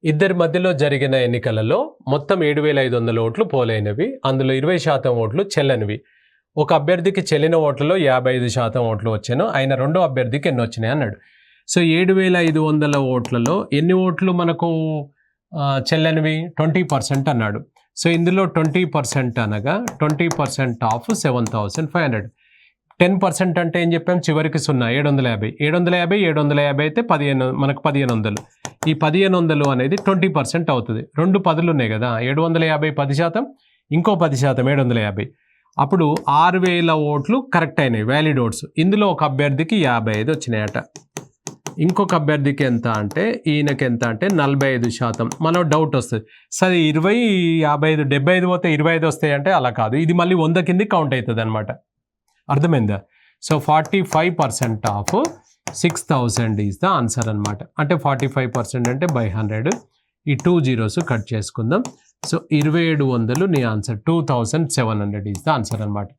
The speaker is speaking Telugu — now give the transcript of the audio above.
ఇద్దరి మధ్యలో జరిగిన ఎన్నికలలో మొత్తం 7,500 ఓట్లు పోలైనవి. అందులో 20% ఓట్లు చెల్లనివి. ఒక అభ్యర్థికి చెల్లిన ఓట్లలో 55% ఓట్లు వచ్చాను. ఆయన రెండో అభ్యర్థికి ఎన్ని వచ్చినాయి అన్నాడు. సో 7,500 ఓట్లలో ఎన్ని ఓట్లు మనకు చెల్లనివి? 20% అన్నాడు. సో ఇందులో 20% అనగా 20% ఆఫ్ 7,500. 10% అంటే ఏం చెప్పాం? చివరికి 0, 750. 750 అయితే 15, మనకు 1500. ఈ 1500 అనేది 20% అవుతుంది. 2 10లు ఉన్నాయి కదా, 750 10%, ఇంకో 10% 750. అప్పుడు 6,000 ఓట్లు కరెక్ట్ అయినాయి, వ్యాలిడ్ ఓట్స్. ఇందులో ఒక అభ్యర్థికి 55 వచ్చినాయట. ఇంకొక అభ్యర్థికి ఎంత అంటే, ఈయనకి ఎంత అంటే 45%. మనం డౌట్ వస్తుంది, సరే 20, 55, 75 పోతే 25 వస్తాయి అంటే అలా కాదు. ఇది మళ్ళీ 100 కింద కౌంట్ అవుతుంది అనమాట. అర్థమైందా? So 45% of 6,000 is the answer అనమాట. అంటే 45% అంటే by 100. ఈ 2 zeros కట్ చేసుకుందాం. సో 2700 నీ ఆన్సర్. 2,700 ఈజ్ ద ఆన్సర్ అనమాట.